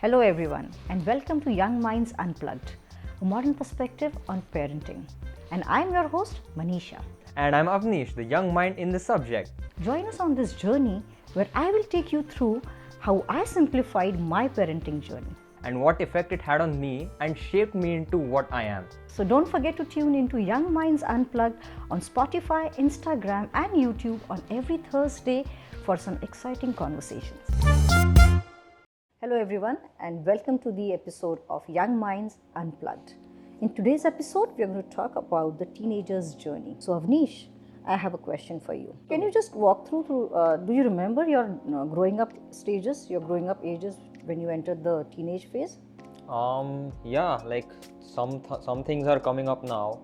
Hello everyone and welcome to Young Minds Unplugged, a modern perspective on parenting. And I'm your host, Manisha. And I'm Avnish, the young mind in the subject. Join us on this journey where I will take you through how I simplified my parenting journey. And what effect it had on me and shaped me into what I am. So don't forget to tune into Young Minds Unplugged on Spotify, Instagram and YouTube on every Thursday for some exciting conversations. Hello everyone and welcome to the episode of Young Minds Unplugged. In today's episode, we are going to talk about the teenager's journey. So Avnish, I have a question for you. Can you just walk through, do you remember your growing up stages, your growing up ages when you entered the teenage phase? Like some things are coming up now.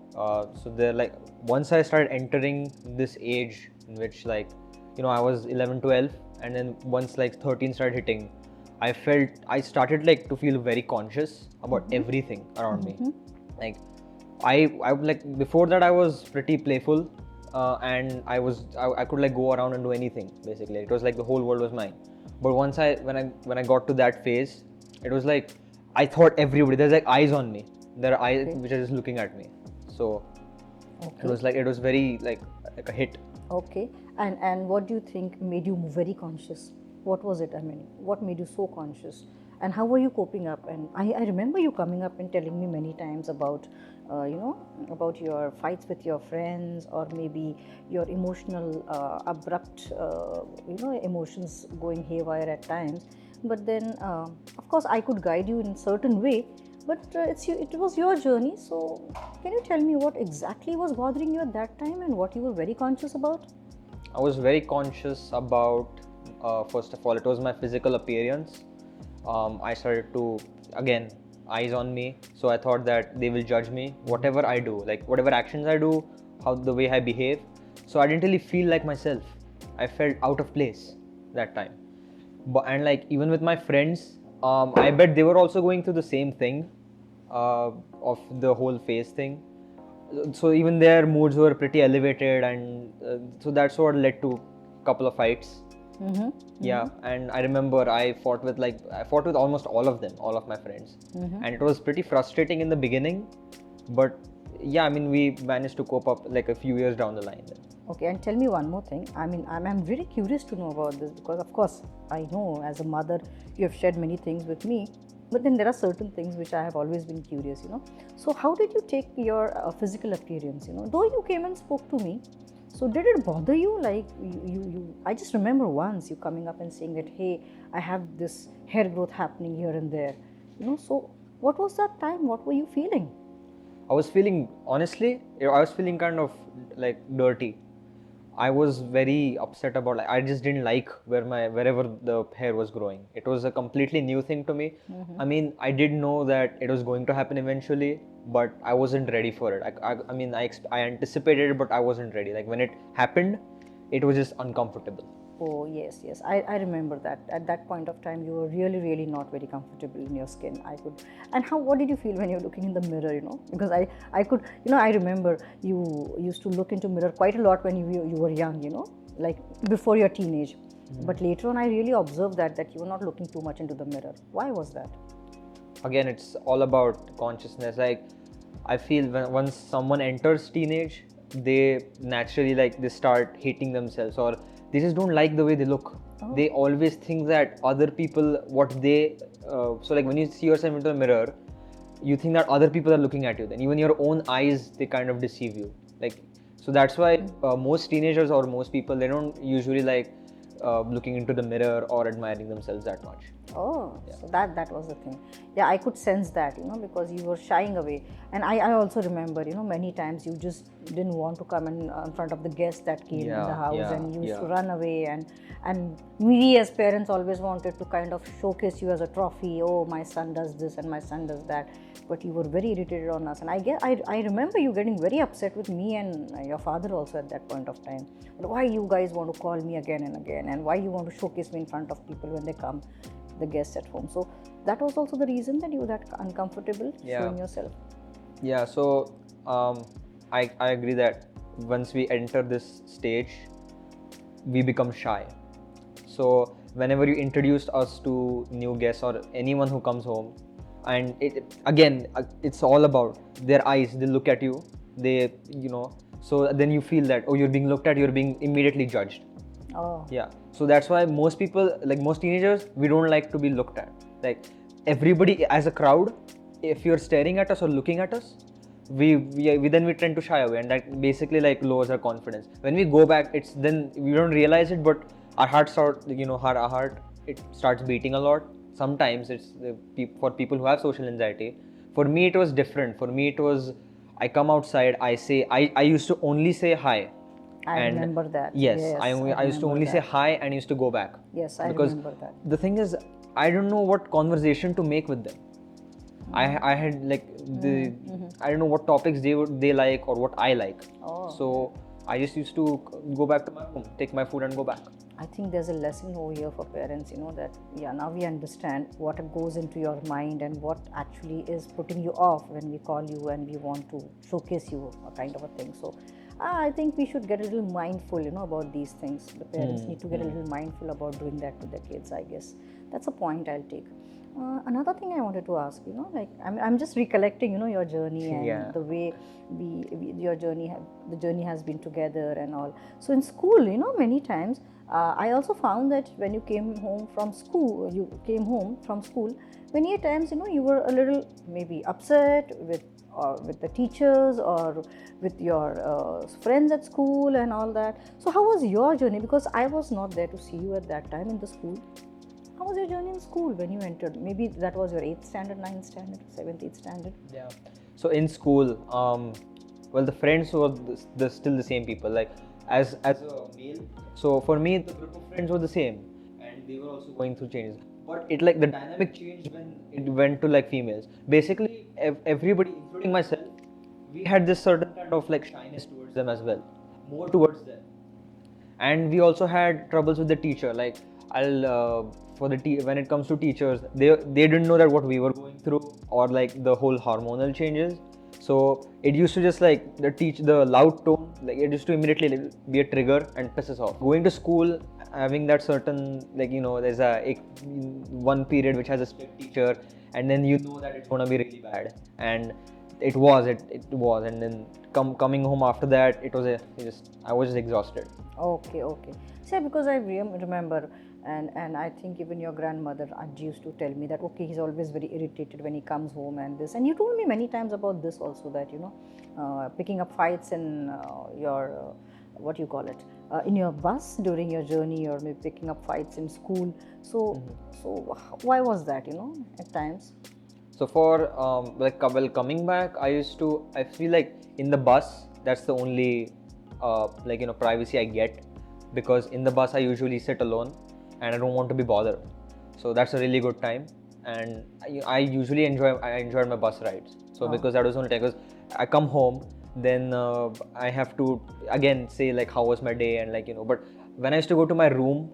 So they're like, once I started entering this age in which I was 11, 12 and then once 13 started hitting, I started to feel very conscious about everything around me. I before that I was pretty playful, and I could go around and do anything basically. It was the whole world was mine. But once when I got to that phase, it was I thought everybody, there's eyes on me. There are eyes which are just looking at me. So it was very like a hit. Okay. And what do you think made you very conscious? What was it? I mean, what made you so conscious? And how were you coping up? And I remember you coming up and telling me many times about, about your fights with your friends, or maybe your emotional, abrupt, emotions going haywire at times. But then, of course, I could guide you in a certain way. But it was your journey. So, can you tell me what exactly was bothering you at that time and what you were very conscious about? I was very conscious about, first of all, it was my physical appearance. I started to, again, eyes on me. So I thought that they will judge me, whatever I do, whatever actions I do, the way I behave. So I didn't really feel like myself. I felt out of place that time. And even with my friends, I bet they were also going through the same thing, of the whole face thing. So even their moods were pretty elevated, and so that's what led to a couple of fights. And I remember I fought with almost all of them, all of my friends, and it was pretty frustrating in the beginning, but we managed to cope up a few years down the line then. Okay, and tell me one more thing. I mean, I'm very curious to know about this because, of course, I know as a mother you have shared many things with me, but then there are certain things which I have always been curious, So how did you take your physical appearance, Though you came and spoke to me, so did it bother you? I just remember once you coming up and saying that, hey, I have this hair growth happening here and there, So what was that time? What were you feeling? I was feeling, honestly, I was feeling kind of dirty. I was very upset about I just didn't like wherever the hair was growing. It was a completely new thing to me. I mean, I did know that it was going to happen eventually, but I wasn't ready for it. I anticipated it, but I wasn't ready. When it happened, it was just uncomfortable. Oh, yes. I remember that. At that point of time, you were really, really not very comfortable in your skin. And what did you feel when you're looking in the mirror, Because I could, I remember you used to look into mirror quite a lot when you were young, before your teenage. But later on, I really observed that you were not looking too much into the mirror. Why was that? Again, it's all about consciousness. I feel once someone enters teenage, they naturally they start hating themselves, or they just don't like the way they look. They always think that other people, when you see yourself into the mirror, you think that other people are looking at you. Then even your own eyes, they kind of deceive you. So that's why most teenagers or most people, they don't usually looking into the mirror or admiring themselves that much. Oh, yeah. So that was the thing. Yeah, I could sense that, because you were shying away. And I also remember, many times you just didn't want to come in front of the guests that came in the house, and you used to run away. And we as parents always wanted to kind of showcase you as a trophy. Oh, my son does this and my son does that. But you were very irritated on us. And I remember you getting very upset with me and your father also at that point of time. But why you guys want to call me again and again? And why you want to showcase me in front of people when they come, the guests at home? So that was also the reason that you were that uncomfortable showing yourself. Yeah, so I agree that once we enter this stage, we become shy. So whenever you introduced us to new guests or anyone who comes home, and it's all about their eyes. They look at you, so then you feel that, oh, you're being looked at, you're being immediately judged. Oh. Yeah. So that's why most people, like most teenagers, we don't like to be looked at. Like everybody as a crowd, if you're staring at us or looking at us, we tend to shy away, and that basically like lowers our confidence. When we go back, it's then we don't realize it, but our heart it starts beating a lot. Sometimes it's for people who have social anxiety. For me, it was different. For me, it was I come outside, I used to only say hi. I remember that. Yes, I used to only say hi and used to go back. Yes, I remember that. The thing is, I don't know what conversation to make with them. I had like I don't know what topics they like or what I like. Oh. So I just used to go back to my home, take my food and go back. I think there's a lesson over here for parents, that now we understand what goes into your mind and what actually is putting you off when we call you and we want to showcase you a kind of a thing. So I think we should get a little mindful, about these things. The parents need to get a little mindful about doing that to their kids, I guess. That's a point I'll take. Another thing I wanted to ask, I'm just recollecting, your journey and the way the journey has been together and all. So in school, many times, I also found that when you came home from school, many a times, you were a little maybe upset with the teachers or with your friends at school and all that. So how was your journey? Because I was not there to see you at that time in the school. How was your journey in school when you entered? Maybe that was your 8th standard, 9th standard, 7th, 8th standard? Yeah. So in school, the friends were still the same people. Like as a male, so for me, the group of friends were the same, and they were also going through changes. But the dynamic changed when it went to like females. Basically, everybody, including myself, we had this certain kind of like shyness towards them as well, more towards them. And we also had troubles with the teacher. Like when it comes to teachers, they didn't know that what we were going through or like the whole hormonal changes. So it used to just like the loud tone, like it used to immediately be a trigger and piss us off. Going to school, having that certain there's one period which has a strict teacher, and then that it's gonna be really bad, and it was, and then coming home after that, I was just exhausted. Okay. See, because I remember, and I think even your grandmother Ajji used to tell me that he's always very irritated when he comes home and this, and you told me many times about this also, that picking up fights in your what you call it, in your bus during your journey, or maybe picking up fights in school. So why was that, at times? So for coming back, I feel like in the bus, that's the only privacy I get, because in the bus I usually sit alone and I don't want to be bothered. So that's a really good time, and I usually enjoyed my bus rides. So because that was only time, because I come home, then I have to again say like how was my day, and but when I used to go to my room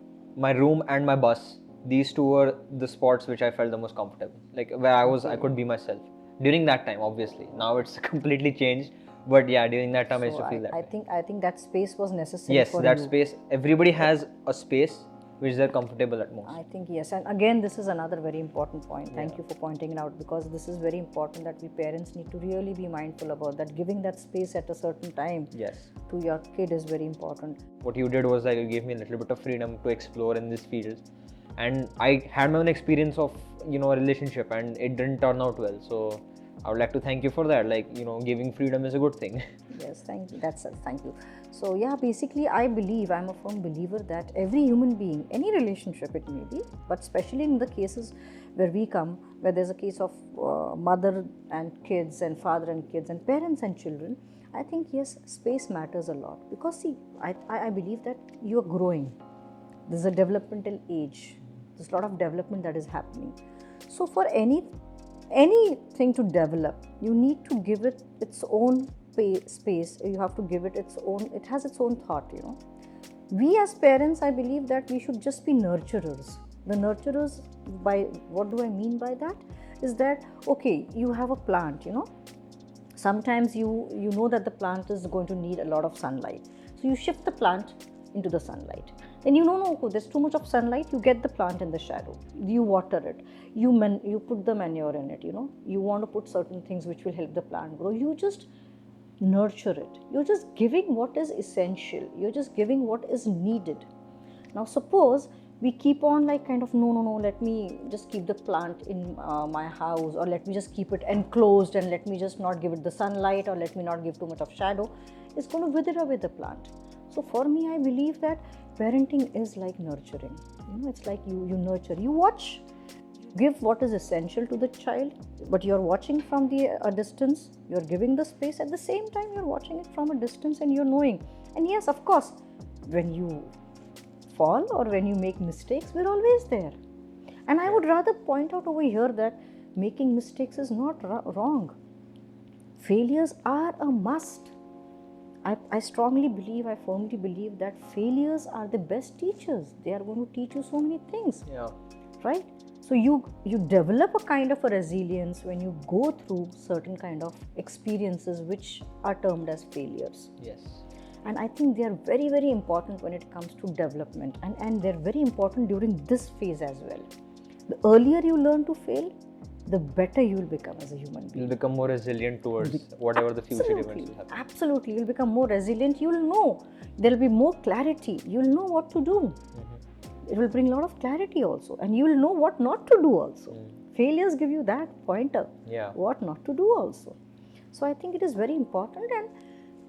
and my bus, these two were the spots which I felt the most comfortable, like where I could be myself during that time. Obviously now it's completely changed, but yeah, during that time I used to feel that. I think that space was necessary. Yes, for that you. Space, everybody has a space which they're comfortable at most. I think yes, and again this is another very important point. Thank you for pointing it out, because this is very important that we parents need to really be mindful about that. Giving that space at a certain time to your kid is very important. What you did was like you gave me a little bit of freedom to explore in this field, and I had my own experience of a relationship, and it didn't turn out well. So I would like to thank you for that. Giving freedom is a good thing. Yes, thank you. Thank you. So yeah, basically I'm a firm believer that every human being, any relationship it may be, but especially in the cases where there's a case of mother and kids and father and kids and parents and children, I think yes, space matters a lot, because see, I believe that you are growing. There's a developmental age. There's a lot of development that is happening. So for anything to develop, you need to give it its own space. You have to give it it has its own thought, We as parents, I believe that we should just be nurturers. The nurturers, what do I mean by that? Is that, okay, you have a plant, Sometimes you know that the plant is going to need a lot of sunlight. So you shift the plant into the sunlight. Then you know, no, there's too much of sunlight, you get the plant in the shadow. You water it. You put the manure in it, you know. You want to put certain things which will help the plant grow. You just nurture it. You're just giving what is essential. You're just giving what is needed. Now suppose we keep on like kind of, no, let me just keep the plant in my house, or let me just keep it enclosed, and let me just not give it the sunlight, or let me not give too much of shadow. It's going to wither away the plant. So for me, I believe that parenting is like nurturing. You know, it's like you nurture, you watch, give what is essential to the child, but you're watching from a distance. You're giving the space. At the same time, you're watching it from a distance, and you're knowing. And yes, of course, when you fall or when you make mistakes, we're always there. And I would rather point out over here that making mistakes is not wrong. Failures are a must. I strongly believe, I firmly believe that failures are the best teachers. They are going to teach you so many things. Yeah. Right? So you develop a kind of a resilience when you go through certain kind of experiences which are termed as failures. Yes. And I think they are very, very important when it comes to development, and they're very important during this phase as well. The earlier you learn to fail, the better you will become as a human being. You'll become more resilient towards whatever the future events will happen. Absolutely. You'll become more resilient. You'll know. There'll be more clarity. You'll know what to do. It will bring a lot of clarity also. And you will know what not to do also. Failures give you that pointer. Yeah. What not to do also. So I think it is very important. And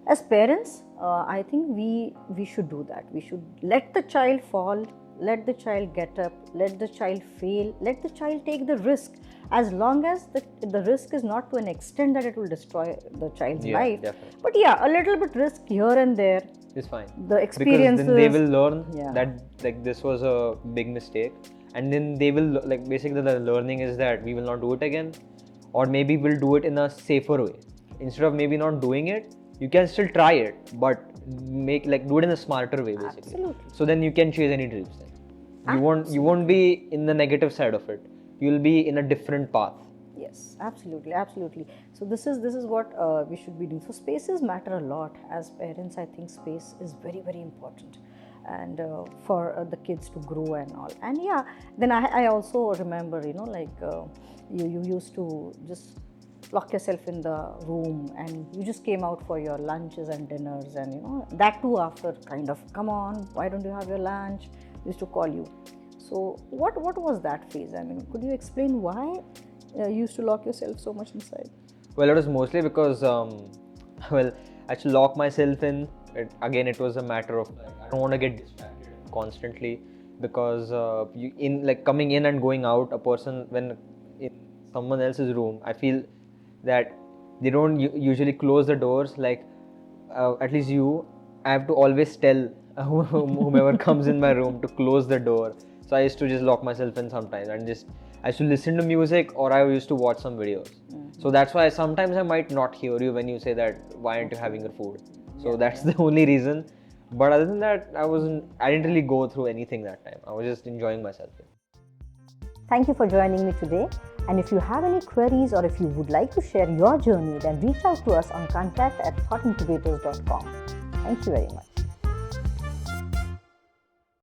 as parents, I think we should do that. We should let the child fall, let the child get up, let the child fail, let the child take the risk. As long as the risk is not to an extent that it will destroy the child's life. Definitely. But yeah, a little bit risk here and there. It's fine. The experiences. Because then they will learn that like this was a big mistake, and then they will like basically the learning is that we will not do it again, or maybe we'll do it in a safer way. Instead of maybe not doing it, you can still try it, but do it in a smarter way basically. Absolutely. So then you can chase any dreams then. You won't be in the negative side of it. You'll be in a different path. Yes, absolutely. So this is what we should be doing. So spaces matter a lot. As parents, I think space is very, very important, and for the kids to grow and all. And yeah, then I also remember, you used to just lock yourself in the room, and you just came out for your lunches and dinners, and that too after kind of, come on, why don't you have your lunch? We used to call you. So what was that phase? I mean, could you explain why you used to lock yourself so much inside? Well, it was mostly because, I should lock myself in. It was a matter of I don't want to get distracted constantly, because coming in and going out, a person when in someone else's room, I feel that they don't usually close the doors. At least I have to always tell whomever comes in my room to close the door. So I used to just lock myself in sometimes, and I used to listen to music, or I used to watch some videos. So that's why sometimes I might not hear you when you say that, why aren't you having your food? So that's the only reason. But other than that, I didn't really go through anything that time. I was just enjoying myself. Thank you for joining me today. And if you have any queries, or if you would like to share your journey, then reach out to us on contact@thoughtincubators.com. Thank you very much.